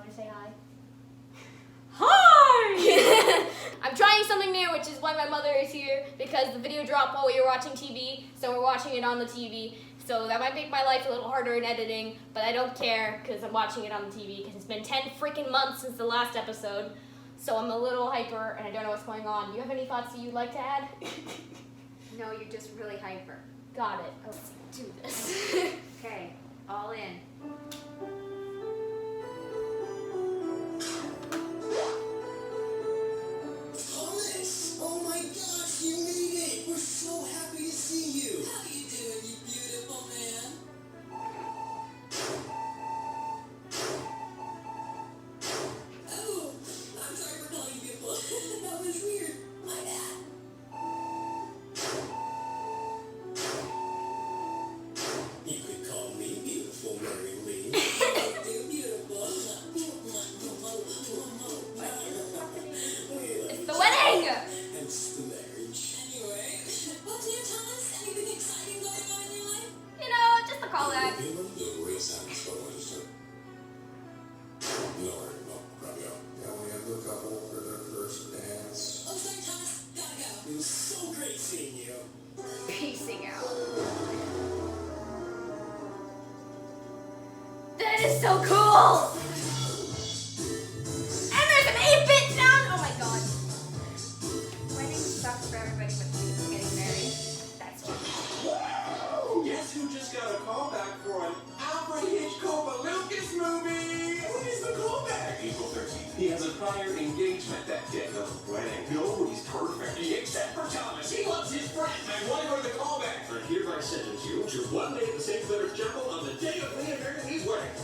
want to say hi? Hi! I'm trying something new, which is why my mother is here, because the video dropped while we were watching TV, so we're watching it on the TV. So that might make my life a little harder in editing, but I don't care because I'm watching it on the TV because it's been 10 freaking months since the last episode. So I'm a little hyper and I don't know what's going on. Do you have any thoughts that you'd like to add? No, you're just really hyper. Got it. Let's do this. Okay, all in. Thomas! Oh my gosh, you made it! We're so happy to see you! How you doing, you beautiful man? Oh, I'm sorry for calling you beautiful. That was weird. My bad. You could call me beautiful, Mary Lee. You're beautiful. It's the wedding! It's the marriage. Anyway, what's new, Thomas? Anything exciting going on in your life? You know, just a callback. The race happens for Wednesday. No, probably not. Yeah, we have the couple for their first dance. Oh, sorry, Thomas. Gotta go. It was so great seeing you. Peacing out. That is so cool! And there's an 8-bit sound! Oh my god. Wedding sucks for everybody but people getting married. That's true. Whoa! Guess who just got a callback for an Alfred Hitchcock Lucas movie? What is the callback? April 13th. He has a prior engagement that day. The wedding. Nobody's perfect. Except for Thomas. He loves his friend. I want to go to the callback. I hereby sentence you to one day at the St. Clair's Chapel on the day of me and Mary Lee's wedding.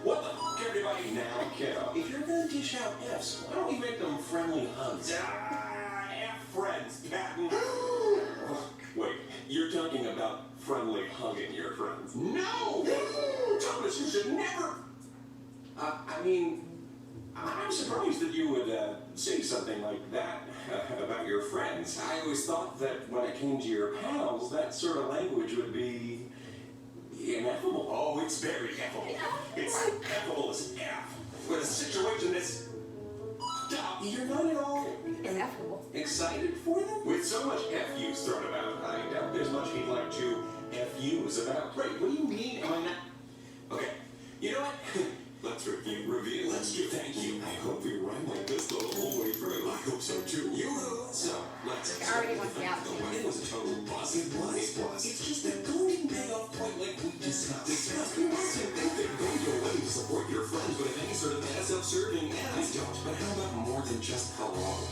What the f***, everybody? Now, kiddo. If you're gonna dish out F's, why don't we make them friendly hugs? F friends, Patton. Wait, you're talking about friendly hugging your friends? No! Thomas, you should never... I mean, I'm surprised that you would say something like that about your friends. I always thought that when it came to your pals, that sort of language would be ineffable. Oh, it's very effable. It's effable as F. With a situation that's... You're not at all Ineffable. excited for them? With so much F-use thrown about, I doubt there's much he'd like to F-use about. Right, what do you mean? Am I not... Okay, you know what? Let's reveal. Let's do thank you. I hope we rhyme like this the whole way through. I hope so too. You will. So, let's... I already want the out. The wedding was a total bust. It was. It's just that going payoff point like we discussed. You mustn't think that going to a wedding to support your friends would have any sort of self-serving end. I don't. But how about more than just hello?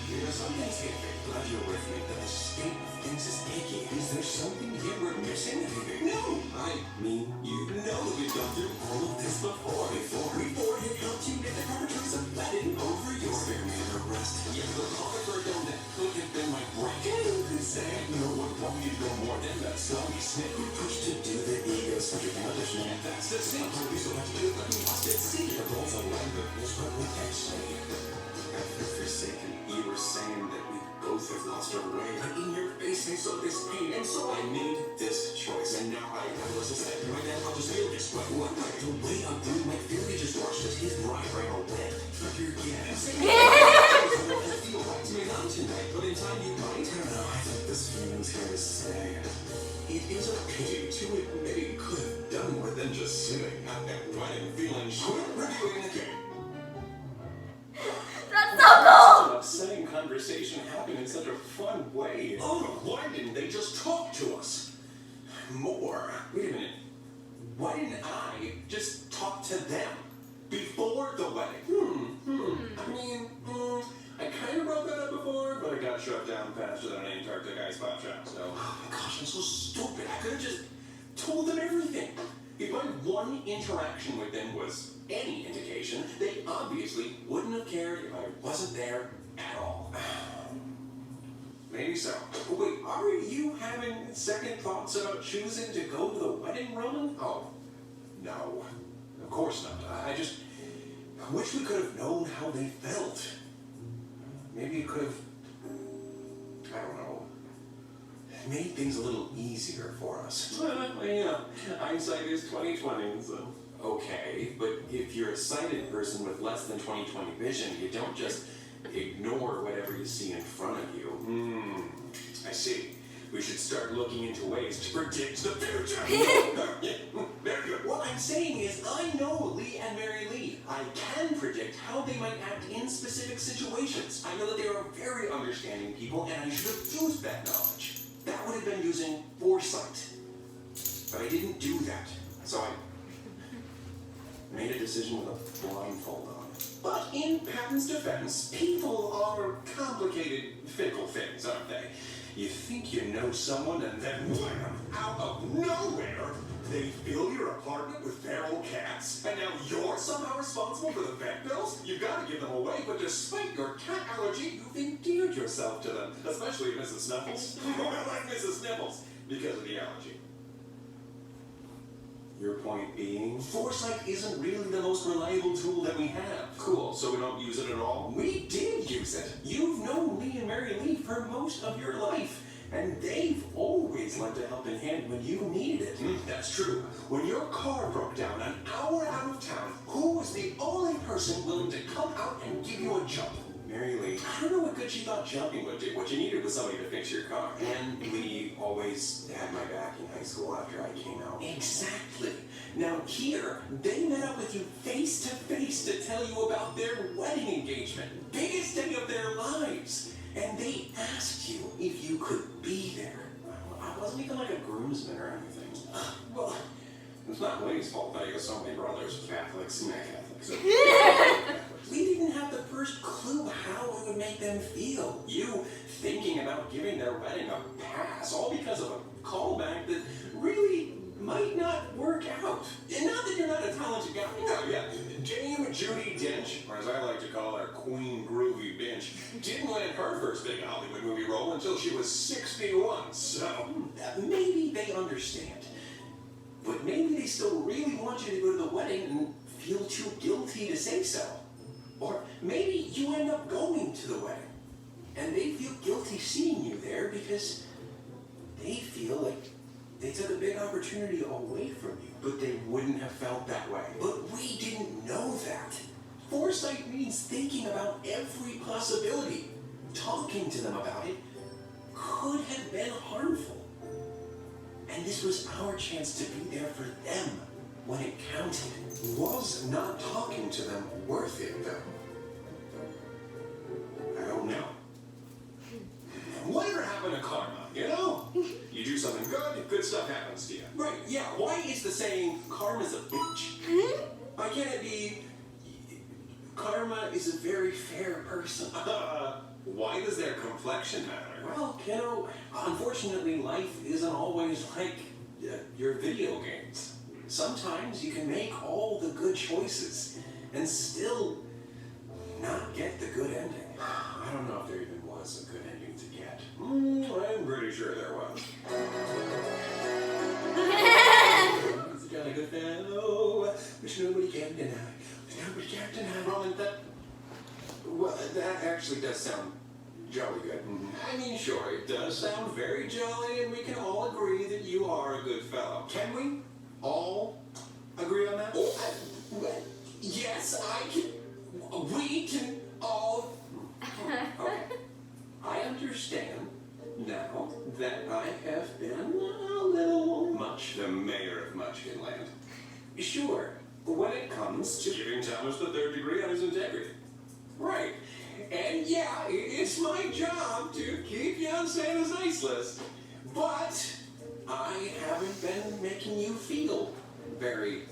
You know, sometimes I get glad you're with me, but the state of things is icky. Is there something here we're missing? No! I mean, you know that we've gone through all of this before. Before it helped you get the cartridge of letting over your family and the rest. Yeah, the Oliver donut could have been my break. You could say, no one wanted to go more than that slummy snip. We pushed to do the ego-centric audition. And that's the same. We still have to do it, but we lost it. See, the goals are like the goals, but we actually... After forsaken, you were saying that we both have lost our way. But in your face, I saw this pain, and so I made this choice. And now I was decided my dad, I'll just feel this way. What? The way I'm doing my theory just watched as his bride right away. Figure again. I feel like to me not tonight, but in time you might. I don't know, I think this feeling's here to stay. It is a pity to admit he could have done more than just sitting at that wedding feeling. Quit reviewing the game. That's so cool! An upsetting conversation happened in such a fun way. Oh, why didn't they just talk to us more? Wait a minute. Why didn't I just talk to them before the wedding? I mean, I kind of brought that up before, but I got shut down faster than an Antarctic ice pop shop. So, oh my gosh, I'm so stupid. I could have just told them everything. If my one interaction with them was any indication, they obviously wouldn't have cared if I wasn't there at all. Maybe so. Wait, are you having second thoughts about choosing to go to the wedding, Roman? Oh, no. Of course not. I just wish we could have known how they felt. Maybe you could have, I don't know, made things a little easier for us. Well, you know, hindsight is 20/20, so. Okay, but if you're a sighted person with less than 20/20 vision, you don't just ignore whatever you see in front of you. I see. We should start looking into ways to predict the future. Very good. What I'm saying is, I know Lee and Mary Lee. I can predict how they might act in specific situations. I know that they are very understanding people, and I should have used that knowledge. That would have been using foresight. But I didn't do that. So I made a decision with a blindfold on. But in Patton's defense, people are complicated, fickle things, aren't they? You think you know someone, and then wham, out of nowhere, they fill your apartment with feral cats, and now you're somehow responsible for the vet bills? You've got to give them away, but despite your cat allergy, you've endeared yourself to them, especially Mrs. Snuffles. Well, like Mrs. Sniffles, because of the allergy. Your point being? Foresight isn't really the most reliable tool that we have. Cool, so we don't use it at all? We did use it. You've known Lee and Mary Lee for most of your life, and they've always lent a helping hand when you needed it. That's true. When your car broke down an hour out of town, who was the only person willing to come out and give you a jump? Mary Lee. I don't know what good she thought jumping would do. What you needed was somebody to fix your car. And Lee always had my back in high school after I came out. Exactly. Now here, they met up with you face to face to tell you about their wedding engagement. Biggest day of their lives. And they asked you if you could be there. I wasn't even like a groomsman or anything. Well, it's not Lee's fault that you got so many brothers, Catholics and Catholics. We didn't have the first clue how it would make them feel. You thinking about giving their wedding a pass, all because of a callback that really might not work out. And not that you're not a talented guy. No, yeah. Dame Judi Dench, or as I like to call her, Queen Groovy Bench, didn't land her first big Hollywood movie role until she was 61. So maybe they understand. But maybe they still really want you to go to the wedding and feel too guilty to say so. Or maybe you end up going to the wedding, and they feel guilty seeing you there because they feel like they took a big opportunity away from you, but they wouldn't have felt that way. But we didn't know that. Foresight means thinking about every possibility. Talking to them about it could have been harmful. And this was our chance to be there for them when it counted. Was not talking to them worth it, though? I don't know. Whatever happened to karma, you know? You do something good, good stuff happens to you. Right, yeah. Why is the saying, karma's a bitch? Why can't it be, karma is a very fair person? Why does their complexion matter? Well, kiddo, unfortunately, life isn't always like your video games. Sometimes you can make all the good choices and still not get the good ending. I don't know if there even was a good ending to get. I'm pretty sure there was. He's got a good fellow, which nobody can deny. Nobody can deny. Roman, that actually does sound jolly good. I mean, sure, it does sound very jolly, and we can all agree that you are a good fellow. Can we all agree on that? Oh, yes, I can. We can all. Okay. I understand now that I have been a little much the mayor of Munchkinland. Sure, when it comes to giving Thomas the third degree on his integrity. Right. And yeah, it's my job to keep you on Santa's nice list. But I haven't been making you feel very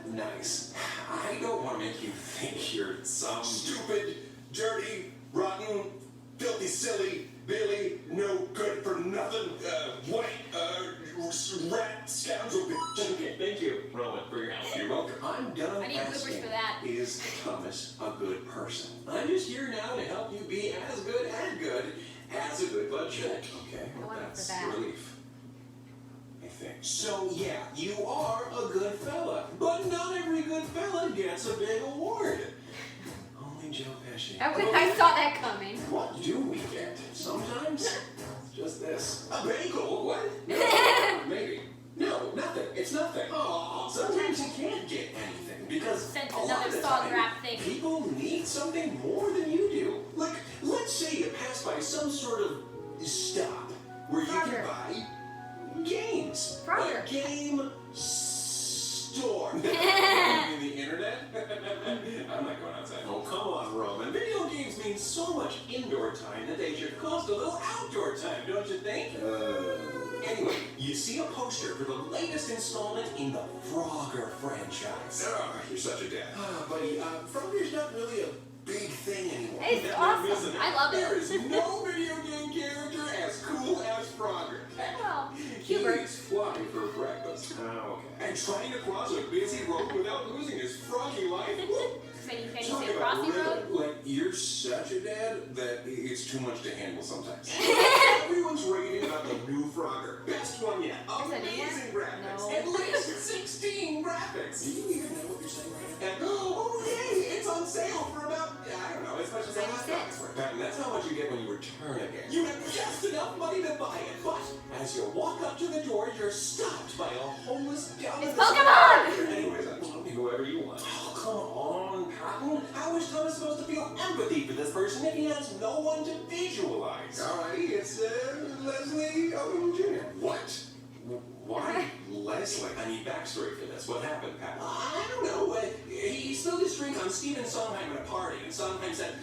nice. I don't want to make you think you're some stupid, dirty, rotten, filthy, silly, Billy, no good for nothing, white, rat, scoundrel bitch. Okay, thank you, Rowan, for your help. You're welcome. I'm done I need bloopers asking, for that. is Thomas a good person? I'm just here now to help you be as good as a good bud should. Okay, that's a relief. I think. So yeah, you are a good fella, but not every good fella gets a big award. Only Joe Pesci. I saw that coming. What do we get? Sometimes, just just this. A bagel? What? No, maybe. No, nothing. It's nothing. Oh, sometimes you can't get anything because Sent a lot another of the song time, rap thing. people need something more than you do. Like, let's say you pass by some sort of stop where you Frogger. can buy games. Frogger. A game store. You mean the internet? I'm not going outside. Oh, come on, Roman. Video games mean so much indoor time that they should cost a little outdoor time, don't you think? Anyway, you see a poster for the latest installment in the Frogger franchise. Oh, you're such a dad. Buddy, Frogger's not really a big thing anymore. It's That awesome. isn't it? I love it. There is no video game character as cool as Frogger. Oh, He Hubert. eats fly for breakfast. Oh, okay. And trying to cross a busy road without losing his froggy life? Can you Talk say about Frosty Road? like, you're such a dad that it's too much to handle sometimes. Everyone's raving about the new Frogger. Best one yet. Is that new Amazing one? graphics. No. At least 16 graphics. Do you even know what you're saying right now? And, oh, hey, it's on sale for about, I don't know, as much as a hot dog's worth. And that's how much you get when you return a game. You have just enough money to buy it, but as you walk up to the door, you're stopped by a homeless down It's in the Pokemon! Anyways, whoever you want. Oh, come on, Patton. How is Thomas supposed to feel empathy for this person if he has no one to visualize? Alrighty, it's Leslie Odom Jr. What? Why Leslie? I need backstory for this. What happened, Pat? I don't know. He spilled his drink on Stephen Sondheim at a party, and Sondheim said,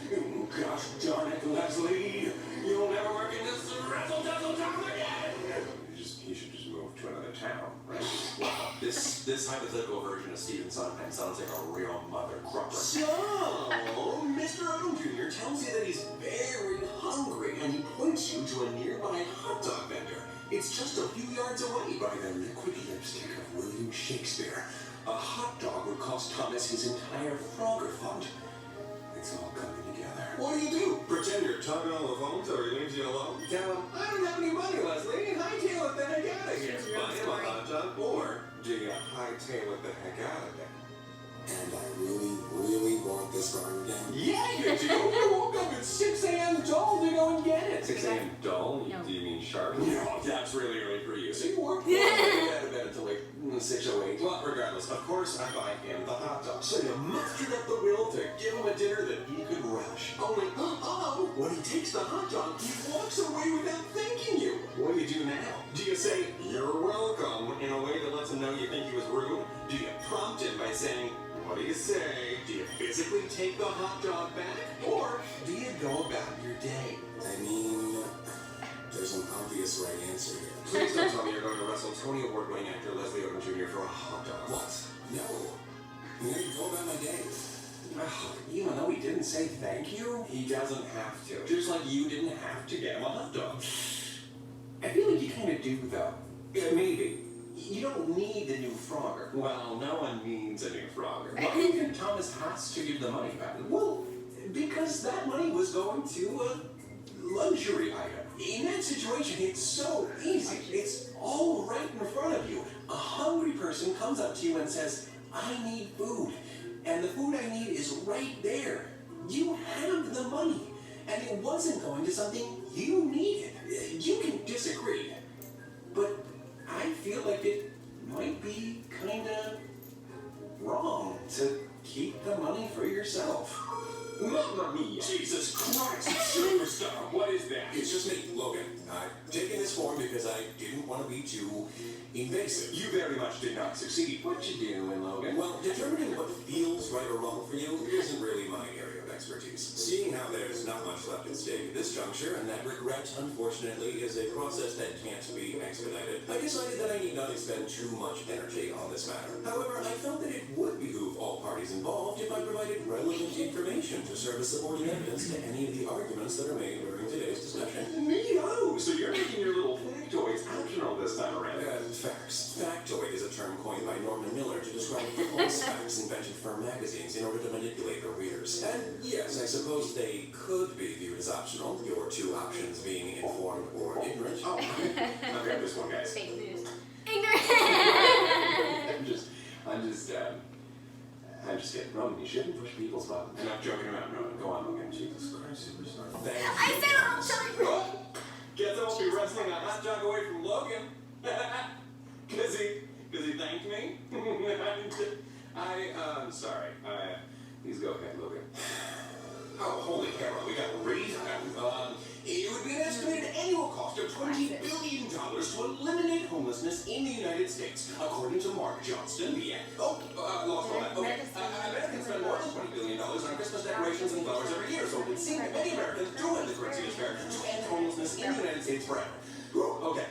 "Gosh darn it, Leslie, you'll never work in this razzle-dazzle town again." He should just move to another town, right? Wow, this hypothetical version of Stephen Sondheim sounds like a real mother crupper. So, Mr. Odom Jr. tells you that he's very hungry, and he points you to a nearby hot dog vendor. It's just a few yards away by the liquid lipstick of William Shakespeare. A hot dog would cost Thomas his entire Frogger fund. It's all coming together. What do? Pretend you're talking on the phone so he leaves you alone? Tell him, I don't have any money, Leslie. Hightail it the heck out of here. Buy him a hot dog, or do you hightail it the heck out of him? And I really, really want this Frogger game. Yeah, you do. You woke up at 6 a.m. dull to go and get it. 6 a.m. dull? No. Do you mean sharp? No, that's really early for you. So you work out of bed until like 6:08. Well, regardless, of course I buy him the hot dog. So you mustered up the will to give him a dinner that he could relish. Only, when he takes the hot dog, he walks away without thanking you. What do you do now? Do you say, "You're welcome," in a way that lets him know you think he was rude? Do you prompt him by saying, "What do you say?" Do you physically take the hot dog back? Or do you go about your day? I mean, there's an obvious right answer here. Please don't tell me you're going to wrestle Tony Award-winning actor Leslie Odom Jr. for a hot dog. What? No. I'm here to go about my day. Even though he didn't say thank you, he doesn't have to. Just like you didn't have to get him a hot dog. I feel like you kind of do, though. Yeah, maybe. You don't need the new Frogger. Well, no one needs a new Frogger. Why do you think Thomas has to give the money back? Well, because that money was going to a luxury item. In that situation, it's so easy. It's all right in front of you. A hungry person comes up to you and says, "I need food." And the food I need is right there. You have the money. And it wasn't going to something you needed. You can disagree. But I feel like it might be kind of wrong to keep the money for yourself. Mamma mia! Jesus Christ, superstar! What is that? It's just me, Logan. I've taken this form because I didn't want to be too invasive. You very much did not succeed. What you doing, Logan? Well, determining what feels right or wrong for you isn't really my area of expertise. Seeing how there's not much left at stake at this juncture, and that regret, unfortunately, is a process that can't be expedited, I decided that I need not expend too much energy on this matter. However, I felt that it would behoove all parties involved if I provided relevant information to serve as supporting evidence to any of the arguments that are made during today's discussion. Neato! So you're making your little factoids optional this time around. Facts. Factoid is a term coined by Norman Miller to describe false facts invented for magazines in order to manipulate their readers. And yes, I suppose they could be viewed as optional, your two options being informed or ignorant. Oh, I've got this one, guys. Fake news. Ignorant! I'm just kidding. Roman, you shouldn't push people's buttons. Enough joking around, Roman. Go on, Logan. Jesus Christ, superstar. I said I'm telling you. Guess I won't be wrestling a hot dog away from Logan. Cause he thanked me? I'm sorry. Please go ahead, Logan. Oh, holy hell, we got raised. It would be an estimated annual cost of $20 billion to eliminate homelessness in the United States, according to Mark Johnston, the lost all that. Okay, Americans spend more than $20 billion on Christmas decorations and flowers every year, so it would seem that many Americans do have the currency to spare to end homelessness in the United States forever. Okay,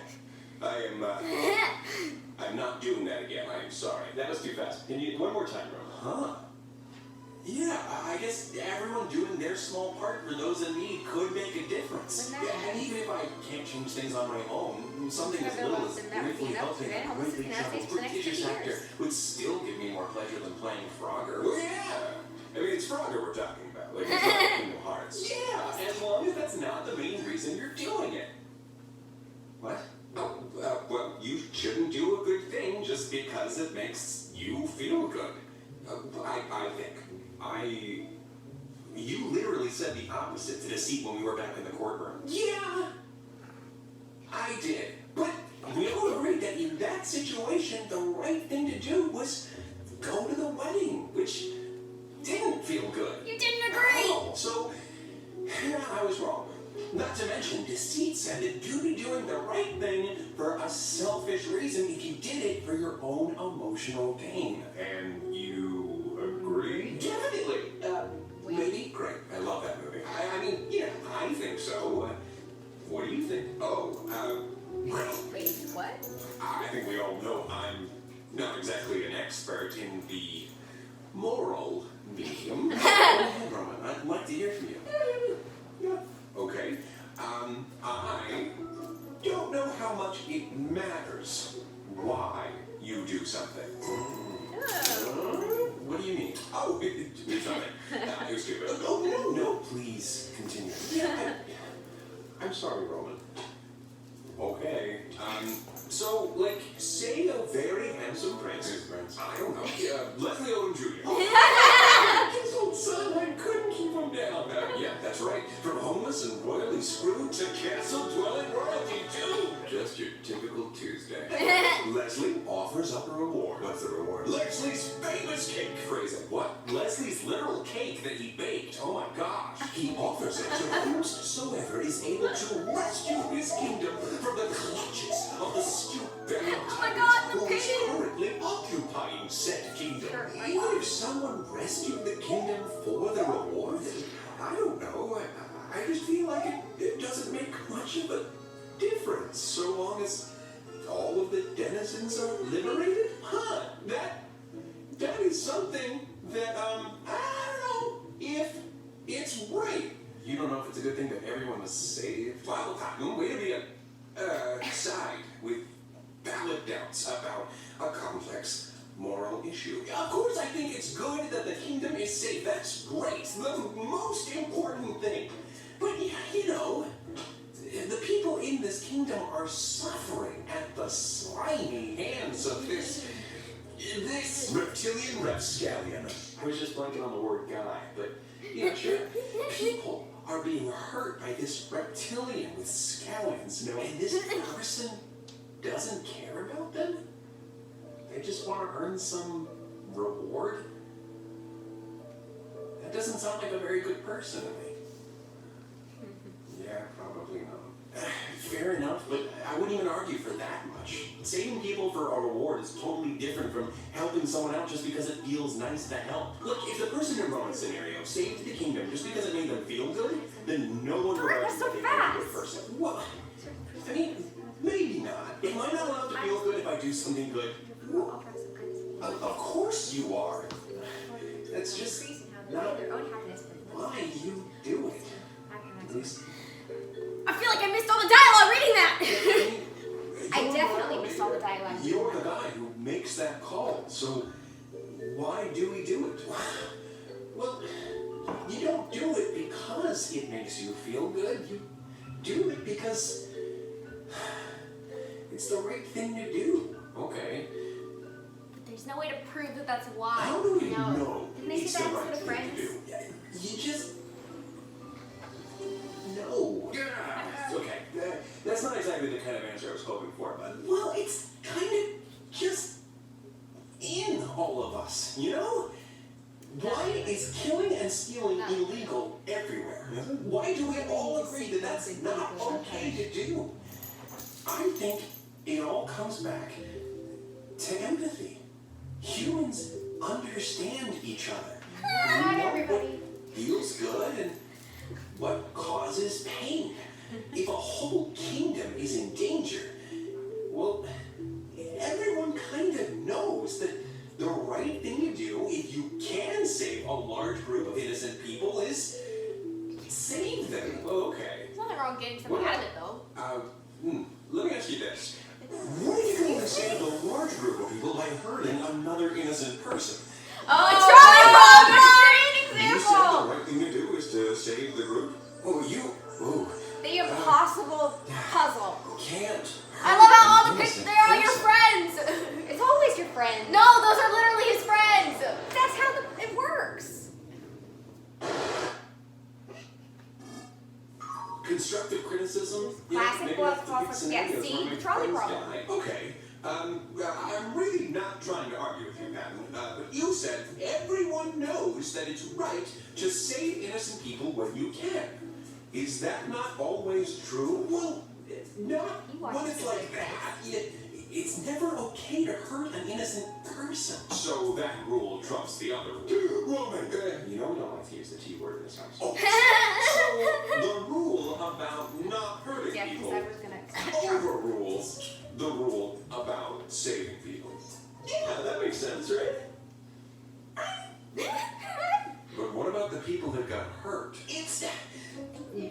I'm not doing that again. I am sorry. That was too fast. Can you one more time, Roman? Huh? Yeah, I guess everyone doing their small part for those in need could make a difference. And even if I can't change things on my own, something as little as briefly helping a greatly troubled prodigious actor would still give me more pleasure than playing Frogger. Well, yeah. I mean, it's Frogger we're talking about. Like, it's not Kingdom Hearts. Yeah, as long as that's not the main reason you're doing it. What? Oh, well, you shouldn't do a good thing just because it makes you feel good. I think. You literally said the opposite to Deceit when we were back in the courtroom. Yeah, I did. But we all agreed that in that situation, the right thing to do was go to the wedding, which didn't feel good. You didn't agree. Oh, so I was wrong. Not to mention, Deceit said that you'd be doing the right thing for a selfish reason if you did it for your own emotional gain. And you agree? Definitely. Maybe? Great. I love that movie. I mean, yeah, I think so. What do you think? Oh, well... Wait, what? I think we all know I'm not exactly an expert in the moral medium. Go ahead, Roman. I'd like to hear from you. Yeah. Okay. I don't know how much it matters why you do something. What do you mean? Oh, it's nothing. It was stupid. Oh, no, please continue. Yeah, I'm sorry, Roman. Okay. So, like, say a very handsome prince. I don't know. Leslie Odom Jr. His old son, I couldn't keep him down. Yeah, that's right. From homeless and royally screwed to castle-dwelling royalty, too. Just your typical Tuesday. Leslie offers up a reward. What's the reward? Leslie's famous cake. Phrase it. What? Leslie's literal cake that he baked. Oh my gosh. He offers it to whomsoever is able to rescue his kingdom from the clutches of the stupid who is currently occupying said kingdom. Even if someone rescued the kingdom for the reward, I don't know. I just feel like it doesn't make much of a difference so long as all of the denizens are liberated. Huh? That is something that I don't know if it's right. You don't know if it's a good thing that everyone was saved? Well, way to be a side with valid doubts about a complex moral issue. Of course, I think it's good that the kingdom is safe. That's great. The most important thing. But, you know, the people in this kingdom are suffering at the slimy hands of this reptilian rapscallion. I was just blanking on the word guy, but, yeah, sure. People are being hurt by this reptilian with scallions, and this person doesn't care about them? They just want to earn some reward? That doesn't sound like a very good person to me. Yeah, probably not. Fair enough, but I wouldn't even argue for that much. Saving people for a reward is totally different from helping someone out just because it feels nice to help. Look, if the person in Roman's scenario saved the kingdom just because it made them feel good, then no one would argue that they were a good person. What? I mean, maybe not. Am I not allowed to feel good if I do something good? Well, of course you are. That's just not why you do it. At least... I feel like I missed all the dialogue reading that. I definitely missed all the dialogue. You're the guy who makes that call, so why do we do it? Well, you don't do it because it makes you feel good. You do it because it's the right thing to do. Okay. But there's no way to prove that that's why. How do we know Didn't they it's say the that right to the thing to friends? do? You just... No. Okay. You know? Why is killing and stealing illegal everywhere? Why do we all agree that that's not okay to do? I think it all comes back to empathy. Humans understand each other. Not We know everybody. what feels good and what causes pain. If a whole kingdom is in danger, well, everyone kind of knows that the right thing to do if you can save a large group of innocent people is save them. Okay. There's nothing wrong with getting something out of it, though. Let me ask you this. What if you can save a large group of people by hurting another innocent person? Oh, You said the right thing to do is to save the group? The impossible puzzle. Can't. I love how all the pictures, they're all your friends. It's always your friend. No, those are literally his friends. That's how it works. Constructive criticism? Classic maybe book that's the off big of- scenario yeah, see? where my Trolley friends problem. die. Okay. I'm really not trying to argue with you, Patton. But you said everyone knows that it's right to save innocent people when you can. Is that not always true? Well, not when it's like that. It's never okay to hurt an innocent person. So that rule trumps the other rule. Roman, you know we don't like to use the T word in this house. Oh, so the rule about not hurting Yeah, because people I was gonna. overrules the rule about saving people. Yeah, that makes sense, right? But what about the people that got hurt?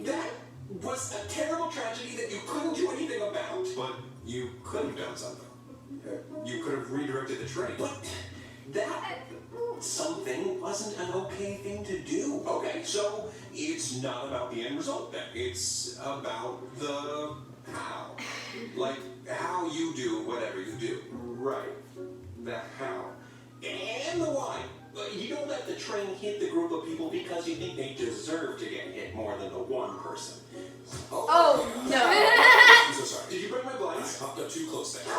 That was a terrible tragedy that you couldn't do anything about. But you could have done something. You could have redirected the train. But that something wasn't an okay thing to do. Okay, so it's not about the end result then. It's about the how. Like how you do whatever you do. Right. The how. And the why. You don't let the train hit the group of people because you think they deserve to get hit more than the one person. Oh, no. I'm so sorry. Did you break my I blinds? popped up too close there.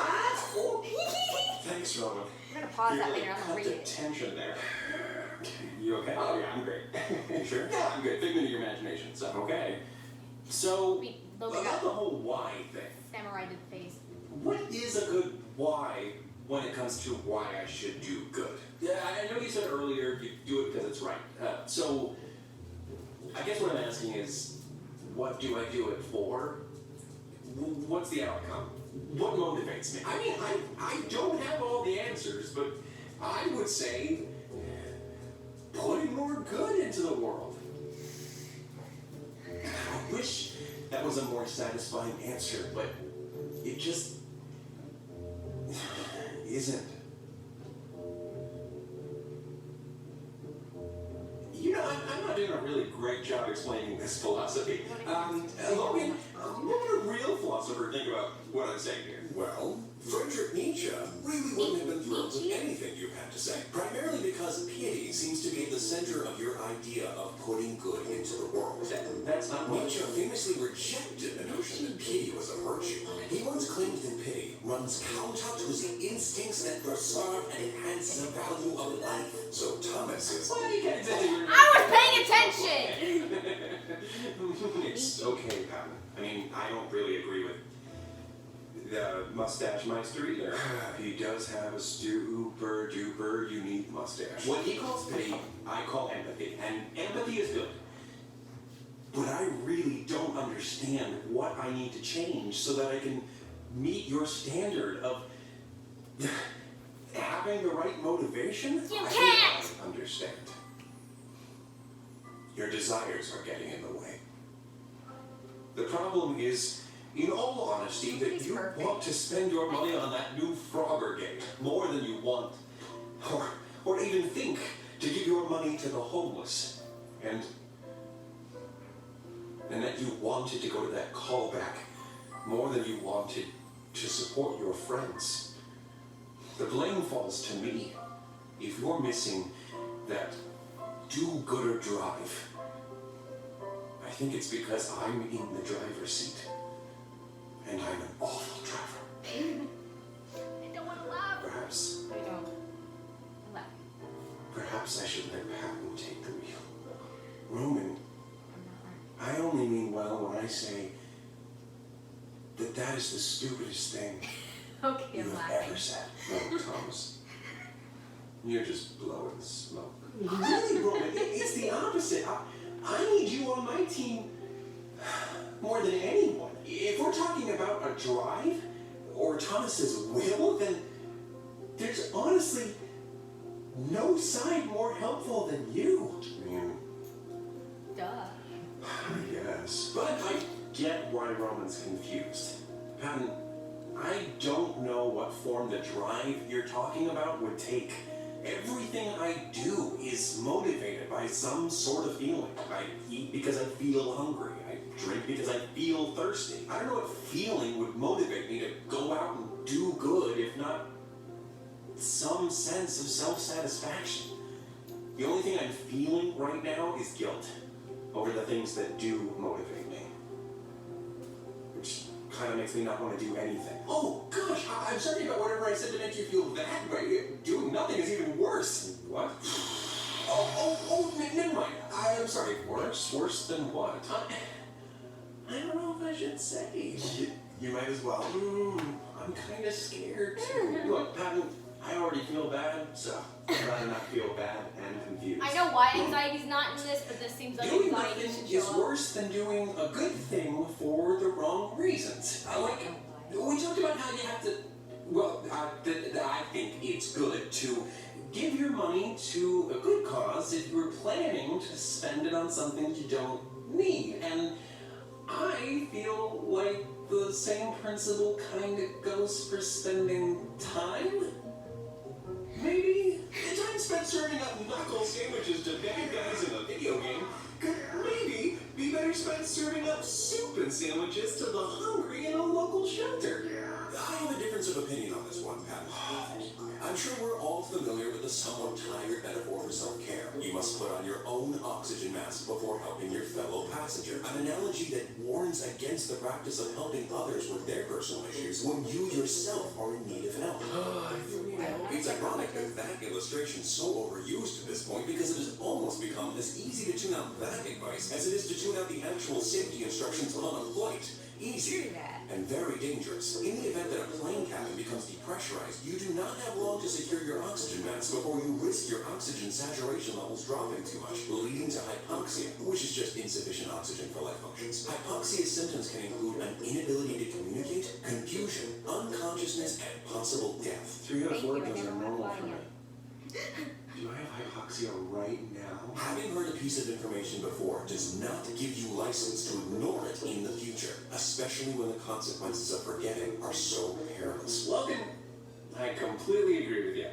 Thanks, Roman. I'm gonna pause You that really later. I'm cut gonna read the it. tension there. You okay? Oh yeah, I'm great. You sure? Yeah, I'm good. Figment of your imagination. So okay. So We loaded about up. the whole why thing. Samurai did the face. What is a good why when it comes to why I should do good? Yeah, I know you said earlier you do it because it's right. So I guess what I'm asking is, what do I do it for? What's the outcome? What motivates me? I mean, I don't have all the answers, but I would say putting more good into the world. I wish that was a more satisfying answer, but it just isn't. You know, I'm not doing a really great job explaining this philosophy. Logan, what would a real philosopher think about what I'm saying here? Well, Friedrich Nietzsche really wouldn't have been thrilled with anything you had to say. Primarily because piety seems to be at the center of your idea of putting good into the world. That's not what Nietzsche famously rejected the notion that pity was a virtue. He once claimed that pity runs counter to the instincts that preserve and enhance the value of life. So Thomas is... Well, you can't exactly... I was paying attention! It's okay, Patton. I mean, I don't really agree with the mustache meister either. He does have a super duper unique mustache. What he calls pity, I call empathy. And empathy is good. But I really don't understand what I need to change so that I can meet your standard of having the right motivation. You I can't! think I understand. Your desires are getting in the way. The problem is, in all honesty, that He's you perfect. want to spend your money on that new Froggergate more than you want, or even think to give your money to the homeless, and that you wanted to go to that callback more than you wanted to support your friends. The blame falls to me if you're missing that do-gooder drive. I think it's because I'm in the driver's seat, and I'm an awful driver. I don't want to laugh. Perhaps I don't. Left. Perhaps I should let Pippin take the wheel. Roman, I only mean well when I say that that is the stupidest thing Okay, you I'm have laughing. ever said. No, Thomas. You're just blowing smoke. Really, Roman, it's the opposite. I need you on my team more than anyone. If we're talking about a drive or Thomas's will, then there's honestly no side more helpful than you. I mean, Duh. I guess. But I get why Roman's confused. Patton, I don't know what form the drive you're talking about would take. Everything I do is motivated by some sort of feeling. I eat because I feel hungry. I drink because I feel thirsty. I don't know what feeling would motivate me to go out and do good if not some sense of self-satisfaction. The only thing I'm feeling right now is guilt over the things that do motivate me. Which kind of makes me not want to do anything. Oh, gosh, I'm sorry about whatever I said to make you feel that way. Doing nothing is even worse. What? Never mind. I'm sorry. Worse? Worse than what? I don't know if I should say. You might as well. I'm kind of scared, too. Look, Patton, I already feel bad, so I'd rather not feel bad and confused. I know why anxiety's not in this, but this seems like Doing anxiety nothing should is show up. worse than doing a good thing for the wrong reasons. We talked about how you have to. Well, I think it's good to give your money to a good cause if you're planning to spend it on something you don't need. And I feel like the same principle kind of goes for spending time. Maybe the time spent serving up knuckle sandwiches to bad guys in a video game could maybe be better spent serving up soup and sandwiches to the hungry in a local shelter. I have a difference of opinion on this one, Pat. I'm sure we're all familiar with the somewhat tired metaphor for self-care. You must put on your own oxygen mask before helping your fellow passenger. An analogy that warns against the practice of helping others with their personal issues when you yourself are in need of help. It's ironic that that illustration is so overused at this point because it has almost become as easy to tune out that advice as it is to tune out the actual safety instructions on a flight. Easy and very dangerous. In the event that a plane cabin becomes depressurized, you do not have long to secure your oxygen mask before you risk your oxygen saturation levels dropping too much, leading to hypoxia, which is just insufficient oxygen for life functions. Hypoxia symptoms can include an inability to communicate, confusion, unconsciousness, and possible death. 3 out of 4 Thank you, I those are never normal went for me. Do I have hypoxia right now? Having heard a piece of information before does not give you license to ignore it in the future, especially when the consequences of forgetting are so perilous. Logan, I completely agree with you.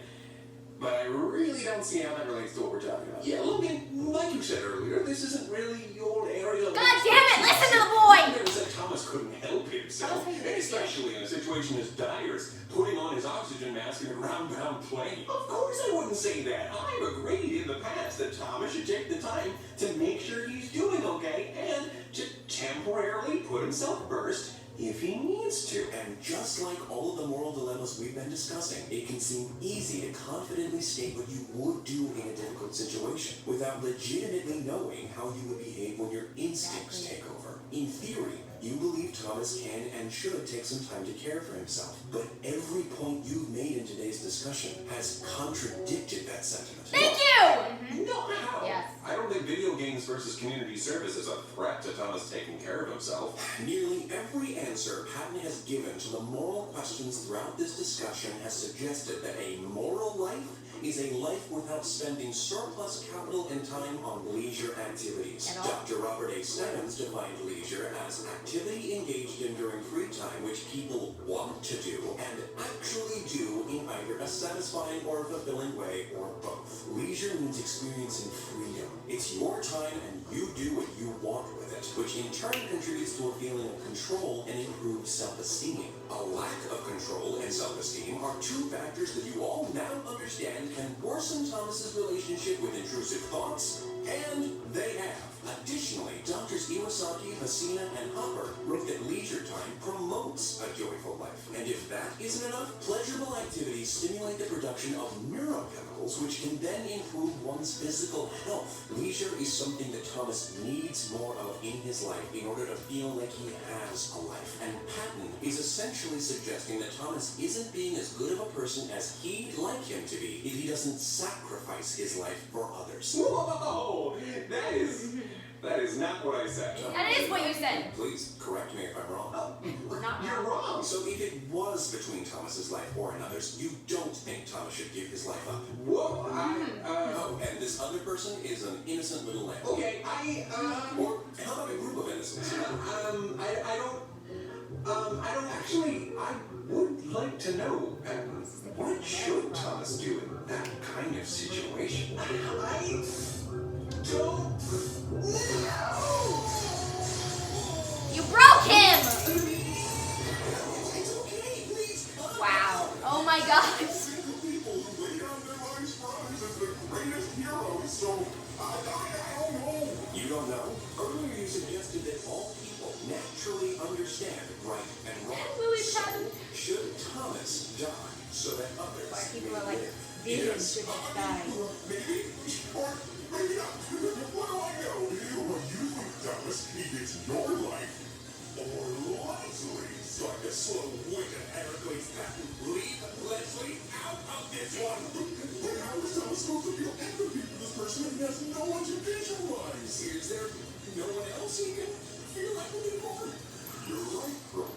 But I really don't see how that relates to what we're talking about. Yeah, Logan, like you said earlier, this isn't really your area of God damn it, listen to the I boy! never said Thomas couldn't help himself, especially in a situation as dire as putting on his oxygen mask in a round-bound plane. Of course I wouldn't say that. I've agreed in the past that Thomas should take the time to make sure he's doing okay and to temporarily put himself first if he needs to. And just like all of the moral dilemmas we've been discussing, it can seem easy to confidently state what you would do in a difficult situation without legitimately knowing how you would behave when your instincts take over. In theory, you believe Thomas can and should take some time to care for himself, but every point you've made in today's discussion has contradicted that sentiment. Thank you! No, how? Yes. I don't think video games versus community service is a threat to Thomas taking care of himself. Nearly every answer Patton has given to the moral questions throughout this discussion has suggested that a moral life is a life without spending surplus capital and time on leisure activities. At all. Dr. Robert A. Stevens defined leisure as activity engaged in during free time which people want to do and actually do in either a satisfying or fulfilling way or both. Leisure means experiencing freedom. It's your time and you do what you want with it, which in turn contributes to a feeling of control and improved self-esteem. A lack of control and self-esteem are two factors factors that you all now understand can worsen Thomas's relationship with intrusive thoughts, and they have. Additionally, Doctors Iwasaki, Hasina, and Hopper wrote that leisure time promotes a joyful life. And if that isn't enough, pleasurable activities stimulate the production of neurochemicals, which can then improve one's physical health. Leisure is something that Thomas needs more of in his life in order to feel like he has a life. And Patton is essentially suggesting that Thomas isn't being as good of a person as he'd like him to be if he doesn't sacrifice his life for others. Whoa! That is not what I said. That is what you said. Please correct me if I'm wrong. Not You're wrong. So if it was between Thomas's life or another's, you don't think Thomas should give his life up? Whoa, Oh, and this other person is an innocent little lamb. Okay, Or how about a group of innocents? I don't actually, I would like to know, what should Thomas do in that kind of situation? I don't know. You broke him! It's okay, please. Wow. Oh my gosh. People who lay down their lives for others as the greatest heroes, so I don't know. You don't know? Earlier you suggested that all people naturally understand right and wrong. Lily Patton. Should Thomas die so that others Why people may are like, live? villains should just die. Maybe, or maybe not. What do I know? What you think, Thomas, he gets your life, or Leslie's? Like a slow wit at Heracles Patton. Leave Leslie out of this one. But how is Thomas supposed to feel empathy for this person if he has no one to visualize? Is there no one else he can feel empathy for? You're right, bro.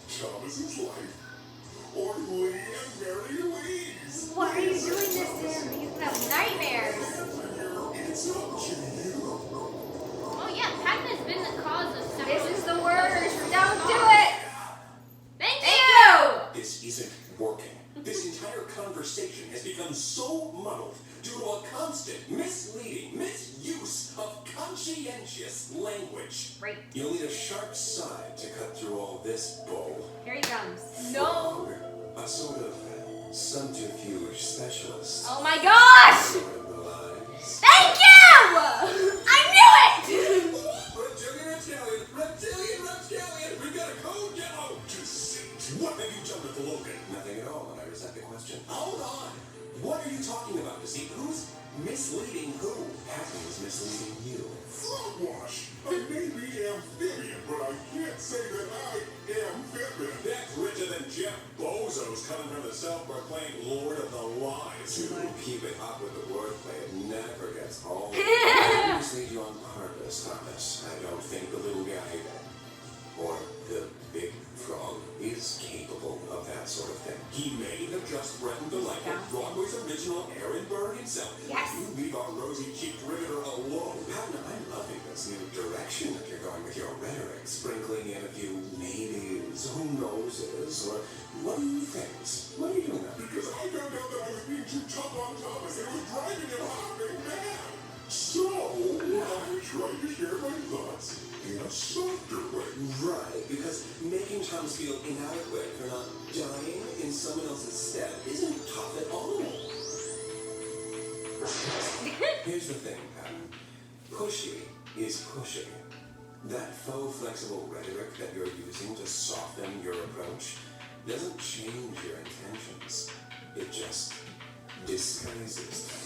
Thomas's life, or Lee and Mary Louise. Why are you doing this to him? He's gonna have nightmares. It's up to you. Oh yeah, Patton has been the cause of several. This is the worst. Don't do it. Thank you! This isn't working. This entire conversation has become so muddled due to a constant misleading misuse of conscientious language. Right. You'll need a sharp side to cut through all this bull. Here he comes. No. A sort of subterfuge specialist. Oh my gosh! Lord of the Lies. Thank you! I knew it! Reptilian, we got a code demo! Deceit. What have you done with the Logan? Nothing at all, and I resent the question. Hold on! What are you talking about, Deceit? Who's misleading who? Patton was misleading you. Frogwash! I may be amphibian, but I can't say that I am Pippin. That's richer than Jeff Bezos coming from the self-proclaimed Lord of the Lies. Keep it up with the wordplay. It never gets old. I mislead you on purpose, Thomas. I don't think the little guy or the big frog is capable of that sort of thing. He may have just threatened the life of Broadway's original Aaron Burr himself. Yes. You leave our rosy-cheeked riveter alone. Patton, I'm loving this new direction that you're going with your rhetoric, sprinkling in a few maybes, who knowses, or what do you think? What are you doing now? Because I found out that I was being too tough on Thomas, and it was driving him hopping mad. So, I tried to share my thoughts in a softer way. Right, because making Thomas feel inadequate for not dying in someone else's stead isn't tough at all. Here's the thing, Patton. Pushy is pushing. That faux flexible rhetoric that you're using to soften your approach doesn't change your intentions. It just disguises them.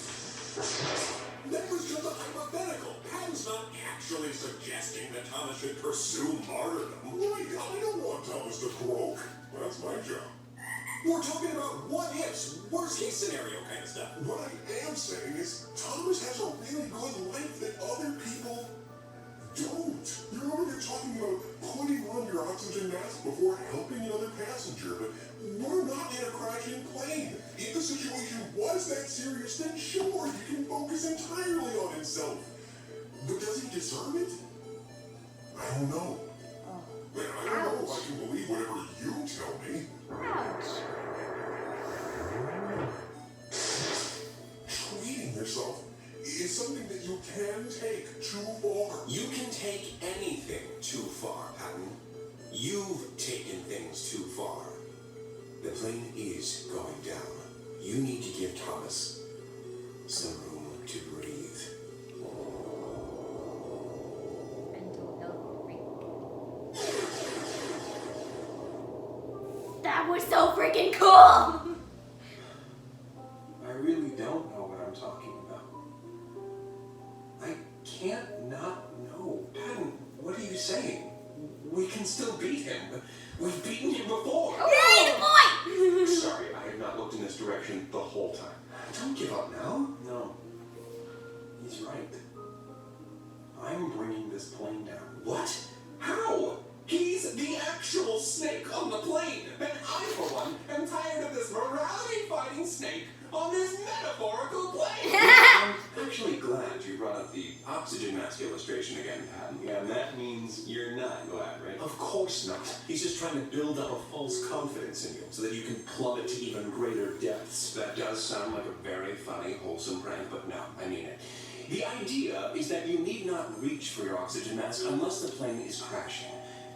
That was just a hypothetical. Patton's not actually suggesting that Thomas should pursue martyrdom. Right, I don't want Thomas to croak. That's my job. We're talking about what-ifs, worst-case scenario kind of stuff. What I am saying is Thomas has a really good life that other people don't. You're over there talking about putting on your oxygen mask before helping another passenger, but we're not in a crashing plane. If the situation was that serious, then sure, he can focus entirely on himself. But does he deserve it? I don't know. Man, I don't know if I can believe whatever you tell me. Ouch. Treating yourself is something that you can take too far. You can take anything too far, Patton. You've taken things too far. The plane is going down. You need to give Thomas some room to breathe. Mental health. That was so freaking cool! I really don't know what I'm talking about. I can't not know. Patton, what are you saying? We can still beat him. We've beaten him before. Yay, the boy! Sorry, I have not looked in this direction the whole time. Don't give up now. No. He's right. I'm bringing this plane down. What? How? He's the actual snake on the plane. And I, for one, am tired of this morality-fighting snake on this metaphorical plane. I'm actually glad you brought up the oxygen mask illustration again, Patton. Yeah, and that means you're not glad, right? Of course not. He's just trying to build up a false confidence in you so that you can plummet to even greater depths. That does sound like a very funny, wholesome prank, but no, I mean it. The idea is that you need not reach for your oxygen mask unless the plane is crashing.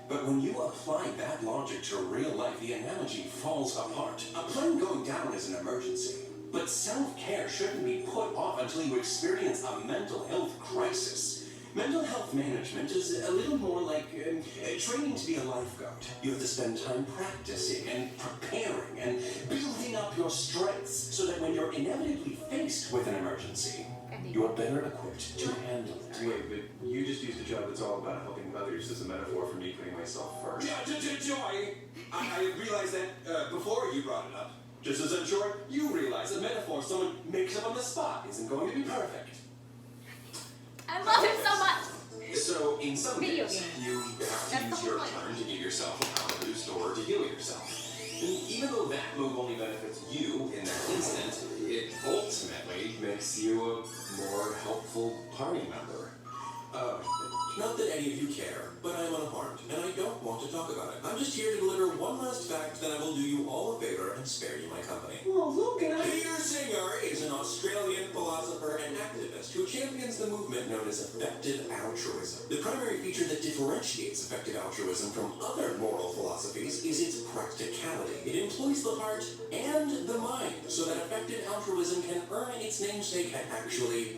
But when you apply that logic to real life, the analogy falls apart. A plane going down is an emergency. But self-care shouldn't be put off until you experience a mental health crisis. Mental health management is a little more like training to be a lifeguard. You have to spend time practicing and preparing and building up your strengths so that when you're inevitably faced with an emergency, you're better equipped to handle it. Wait, but you just used a job that's all about helping others as a metaphor for me putting myself first. Yeah, Joy! I realized that before you brought it up. Just as I'm sure you realize a metaphor someone makes up on the spot isn't going to be perfect. I love him so much. So, in some Video games, game. you have to That's use the your whole point. turn to give yourself a power boost or to heal yourself. And even though that move only benefits you in that instant, it ultimately makes you a more helpful party member. Not that any of you care, but I am unharmed, and I don't want to talk about it. I'm just here to deliver one last fact that I will do you all a favor and spare you my company. Well, look at Peter Singer is an Australian philosopher and activist who champions the movement known as effective altruism. The primary feature that differentiates effective altruism from other moral philosophies is its practicality. It employs the heart and the mind so that effective altruism can earn its namesake and actually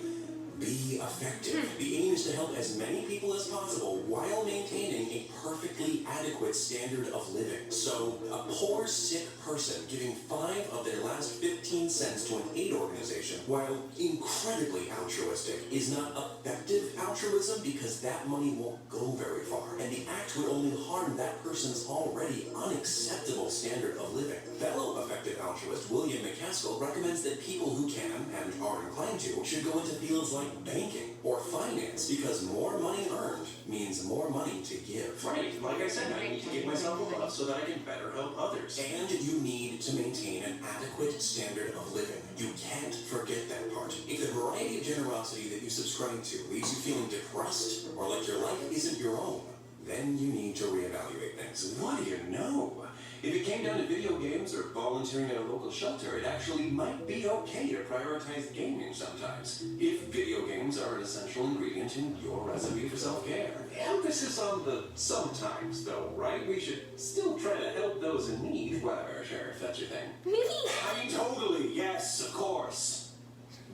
be effective. The aim is to help as many people as possible while maintaining a perfectly adequate standard of living. So, a poor, sick person giving 5 of their last 15 cents to an aid organization, while incredibly altruistic, is not effective altruism because that money won't go very far, and the act would only harm that person's already unacceptable standard of living. Fellow effective altruist William McCaskill recommends that people who can, and are inclined to, should go into fields like banking or finance because more money earned means more money to give. Right, like I said, I need to give myself a love so that I can better help others. And you need to maintain an adequate standard of living. You can't forget that part. If the variety of generosity that you subscribe to leaves you feeling depressed or like your life isn't your own, then you need to reevaluate things. What do you know? If it came down to video games or volunteering at a local shelter, it actually might be okay to prioritize gaming sometimes. If video games are an essential ingredient in your recipe for self-care. Emphasis on the sometimes, though, right? We should still try to help those in need. Whatever, sure, if that's your thing. I mean, totally, yes, of course.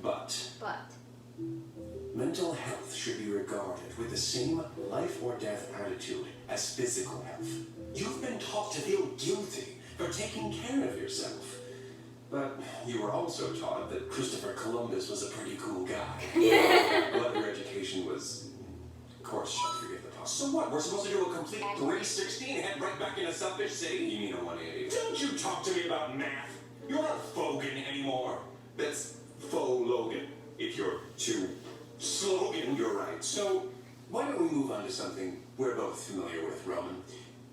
But mental health should be regarded with the same life or death attitude as physical health. You've been taught to feel guilty for taking care of yourself. But you were also taught that Christopher Columbus was a pretty cool guy. But your education was, of course, forgive the pun. So what, we're supposed to do a complete 360 and head right back into Selfish City? You mean a 180? Don't you talk to me about math. You're not Fogan anymore. That's Faux Logan. If you're too slogan, you're right. So, why don't we move on to something we're both familiar with, Roman?